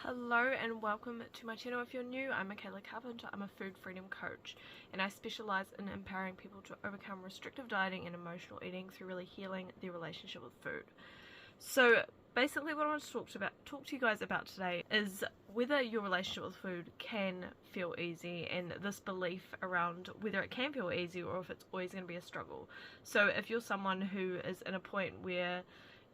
Hello and welcome to my channel. If you're new, I'm Michaela Carpenter. I'm a food freedom coach and I specialize in empowering people to overcome restrictive dieting and emotional eating through really healing their relationship with food. So basically what I want to talk to you guys about today is whether your relationship with food can feel easy, and this belief around whether it can feel easy or if it's always going to be a struggle. So if you're someone who is in a point where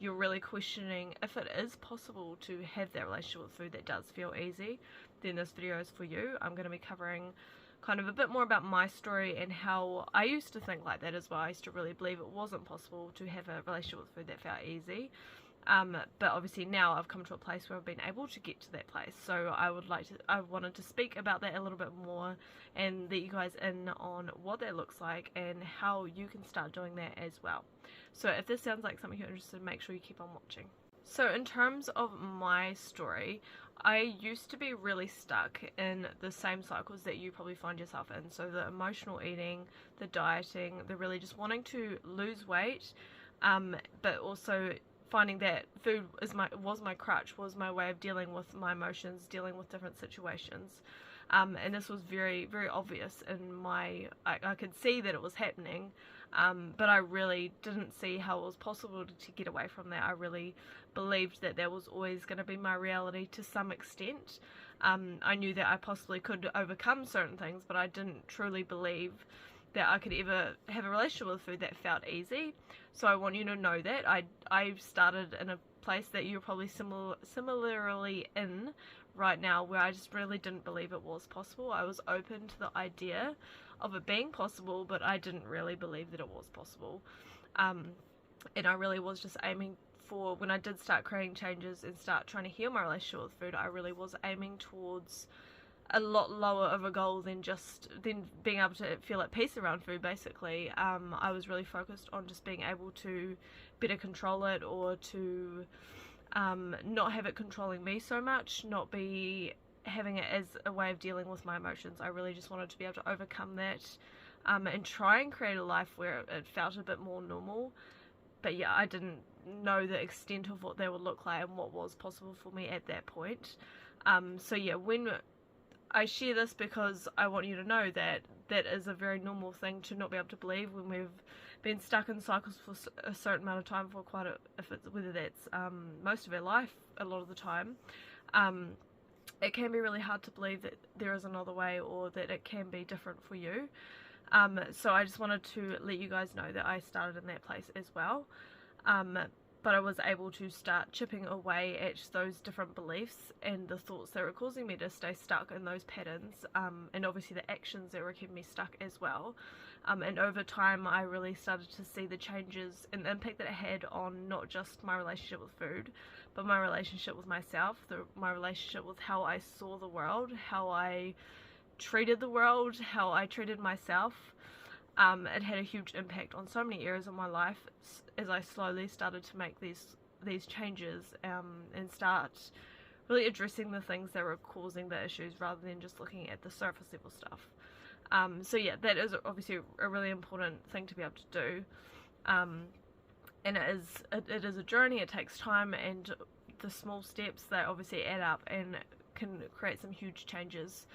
you're really questioning if it is possible to have that relationship with food that does feel easy, then this video is for you. I'm going to be covering kind of a bit more about my story and how I used to think like that as well. I used to really believe it wasn't possible to have a relationship with food that felt easy. But obviously now I've come to a place where I've been able to get to that place. So I wanted to speak about that a little bit more and let you guys in on what that looks like and how you can start doing that as well. So if this sounds like something you're interested in, make sure you keep on watching. So in terms of my story, I used to be really stuck in the same cycles that you probably find yourself in. So the emotional eating, the dieting, the really just wanting to lose weight, but also finding that food was my crutch, was my way of dealing with my emotions, dealing with different situations. And this was very, very obvious in I could see that it was happening, but I really didn't see how it was possible to get away from that. I really believed that that was always going to be my reality to some extent. I knew that I possibly could overcome certain things, but I didn't truly believe that I could ever have a relationship with food that felt easy. So I want you to know that I started in a place that you're probably similarly in right now, where I just really didn't believe it was possible. I was open to the idea of it being possible, but I didn't really believe that it was possible. And I really was just aiming for, when I did start creating changes and start trying to heal my relationship with food, I really was aiming towards a lot lower of a goal than being able to feel at peace around food. Basically, I was really focused on just being able to better control it, or to not have it controlling me so much, not be having it as a way of dealing with my emotions. I really just wanted to be able to overcome that, and try and create a life where it felt a bit more normal. But yeah, I didn't know the extent of what that would look like and what was possible for me at that point. So yeah, when I share this, because I want you to know that that is a very normal thing to not be able to believe when we've been stuck in cycles for a certain amount of time, for whether that's most of our life, a lot of the time. It can be really hard to believe that there is another way, or that it can be different for you. So I just wanted to let you guys know that I started in that place as well. But I was able to start chipping away at those different beliefs and the thoughts that were causing me to stay stuck in those patterns, and obviously the actions that were keeping me stuck as well. And over time I really started to see the changes and the impact that it had on not just my relationship with food, but my relationship with myself, my relationship with how I saw the world, how I treated the world, how I treated myself. It had a huge impact on so many areas of my life as I slowly started to make these changes, and start really addressing the things that were causing the issues, rather than just looking at the surface level stuff. So yeah, that is obviously a really important thing to be able to do, and it is a journey. It takes time, and the small steps, they obviously add up and can create some huge changes.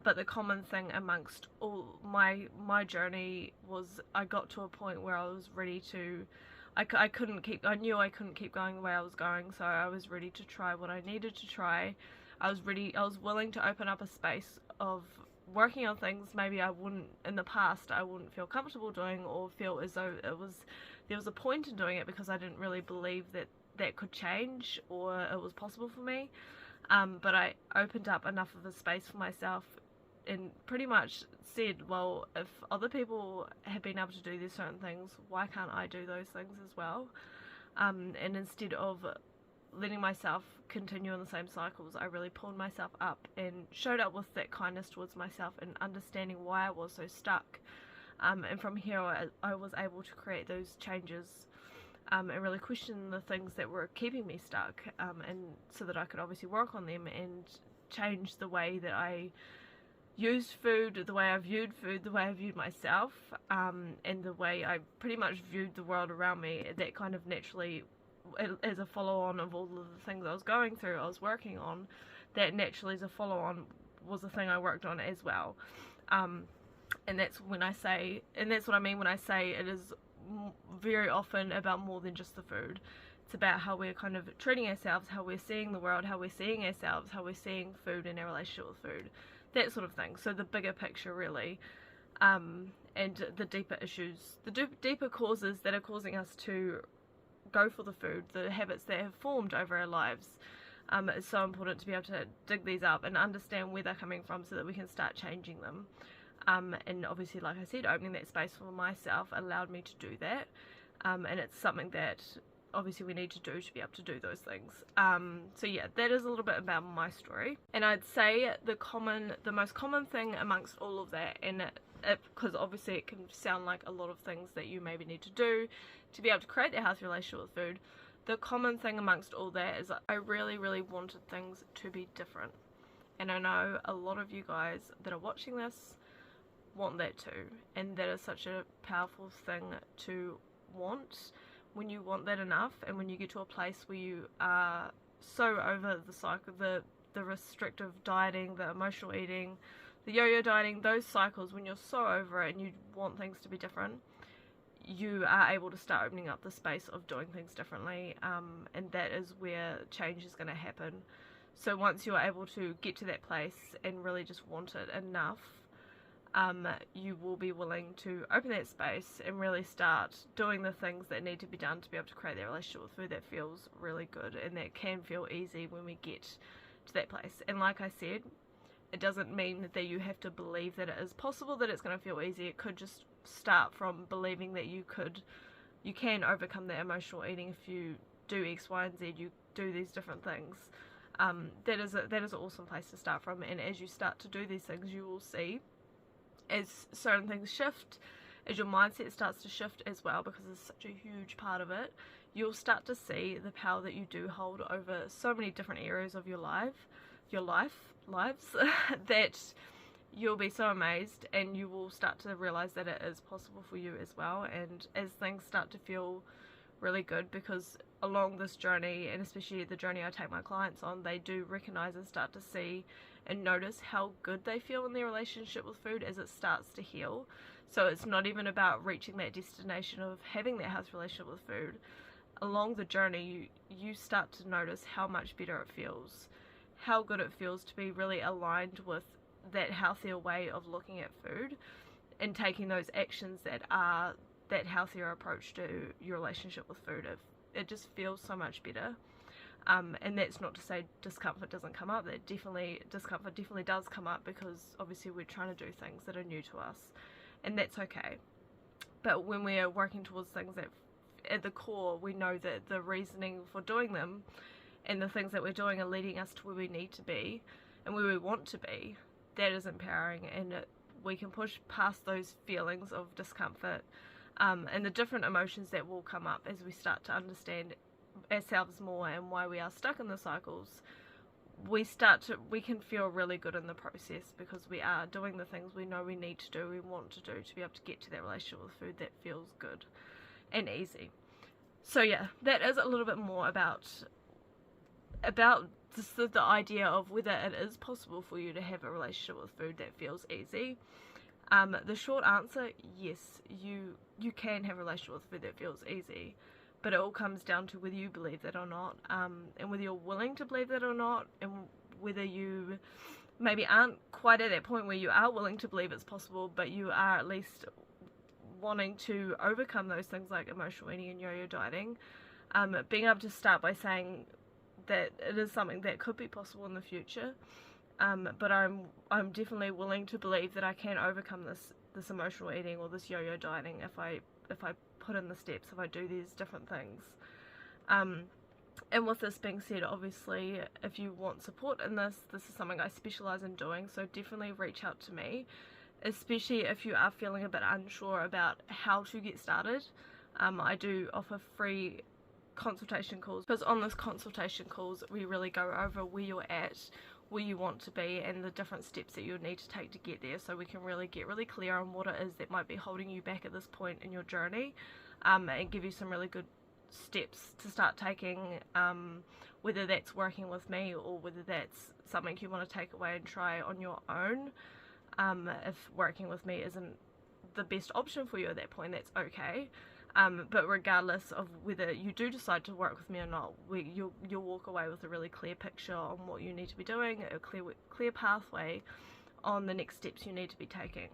But the common thing amongst all my journey was, I got to a point where I was ready to, I knew I couldn't keep going the way I was going, so I was ready to try what I needed to try. I was willing to open up a space of working on things maybe in the past I wouldn't feel comfortable doing, or feel as though there was a point in doing it, because I didn't really believe that could change, or it was possible for me. But I opened up enough of a space for myself and pretty much said, well, if other people have been able to do these certain things, why can't I do those things as well? And instead of letting myself continue in the same cycles, I really pulled myself up and showed up with that kindness towards myself, and understanding why I was so stuck. And from here I was able to create those changes, and really question the things that were keeping me stuck, and so that I could obviously work on them and change the way that I used food, the way I viewed food, the way I viewed myself, and the way I pretty much viewed the world around me. That kind of naturally as a follow-on of all of the things I was going through, I was working on, that naturally as a follow-on was a thing I worked on as well. And that's when I say, and that's what I mean when I say it is very often about more than just the food. It's about how we're kind of treating ourselves, how we're seeing the world, how we're seeing ourselves, how we're seeing food and our relationship with food, that sort of thing. So the bigger picture really, and the deeper issues, the deeper causes that are causing us to go for the food, the habits that have formed over our lives. It's so important to be able to dig these up and understand where they're coming from so that we can start changing them. And obviously, like I said, opening that space for myself allowed me to do that. And it's something that obviously we need to do to be able to do those things. So yeah, that is a little bit about my story. And I'd say the most common thing amongst all of that, and because obviously it can sound like a lot of things that you maybe need to do to be able to create that healthy relationship with food, the common thing amongst all that is I really, really wanted things to be different. And I know a lot of you guys that are watching this want that too, and that is such a powerful thing to want. When you want that enough, and when you get to a place where you are so over the cycle, the restrictive dieting, the emotional eating, the yo-yo dieting, those cycles, when you're so over it and you want things to be different, you are able to start opening up the space of doing things differently, and that is where change is going to happen. So once you're able to get to that place and really just want it enough, you will be willing to open that space and really start doing the things that need to be done to be able to create that relationship with food that feels really good and that can feel easy when we get to that place. And like I said, it doesn't mean that you have to believe that it is possible, that it's going to feel easy. It could just start from believing that you can overcome that emotional eating if you do X, Y, and Z, you do these different things. That is an awesome place to start from, and as you start to do these things, you will see as certain things shift, as your mindset starts to shift as well, because it's such a huge part of it, you'll start to see the power that you do hold over so many different areas of your lives, that you'll be so amazed, and you will start to realize that it is possible for you as well. And as things start to feel really good, because along this journey, and especially the journey I take my clients on, they do recognize and start to see and notice how good they feel in their relationship with food as it starts to heal. So it's not even about reaching that destination of having that healthy relationship with food. Along the journey, you start to notice how much better it feels, how good it feels to be really aligned with that healthier way of looking at food and taking those actions that are that healthier approach to your relationship with food. It just feels so much better. And that's not to say discomfort doesn't come up. Discomfort definitely does come up, because obviously we're trying to do things that are new to us, and that's okay. But when we're working towards things that at the core we know that the reasoning for doing them and the things that we're doing are leading us to where we need to be and where we want to be, that is empowering, and we can push past those feelings of discomfort, and the different emotions that will come up as we start to understand ourselves more and why we are stuck in the cycles. We can feel really good in the process, because we are doing the things we know we need to do, we want to do, to be able to get to that relationship with food that feels good and easy. So yeah, that is a little bit more about just the idea of whether it is possible for you to have a relationship with food that feels easy. The short answer, yes, you can have a relationship with food that feels easy, but it all comes down to whether you believe that or not, and whether you're willing to believe that or not, and whether you maybe aren't quite at that point where you are willing to believe it's possible, but you are at least wanting to overcome those things like emotional eating and yo-yo dieting. Being able to start by saying that it is something that could be possible in the future, but I'm definitely willing to believe that I can overcome this emotional eating or this yo-yo dieting if I put in the steps, if I do these different things. And with this being said, obviously if you want support in this is something I specialize in doing, so definitely reach out to me, especially if you are feeling a bit unsure about how to get started. I do offer free consultation calls, because on this consultation calls we really go over where you're at, where you want to be, and the different steps that you'll need to take to get there, so we can really get really clear on what it is that might be holding you back at this point in your journey, and give you some really good steps to start taking, whether that's working with me or whether that's something you want to take away and try on your own. If working with me isn't the best option for you at that point, that's okay. But regardless of whether you do decide to work with me or not, you'll walk away with a really clear picture on what you need to be doing, a clear pathway on the next steps you need to be taking.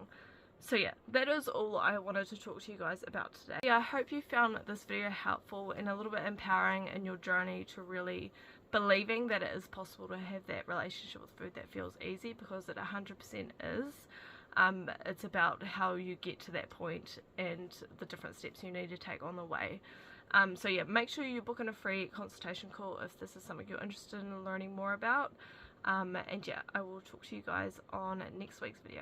So yeah, that is all I wanted to talk to you guys about today. Yeah, I hope you found this video helpful and a little bit empowering in your journey to really believing that it is possible to have that relationship with food that feels easy, because it 100% is. It's about how you get to that point and the different steps you need to take on the way. So yeah, make sure you book in a free consultation call if this is something you're interested in learning more about. And yeah, I will talk to you guys on next week's video.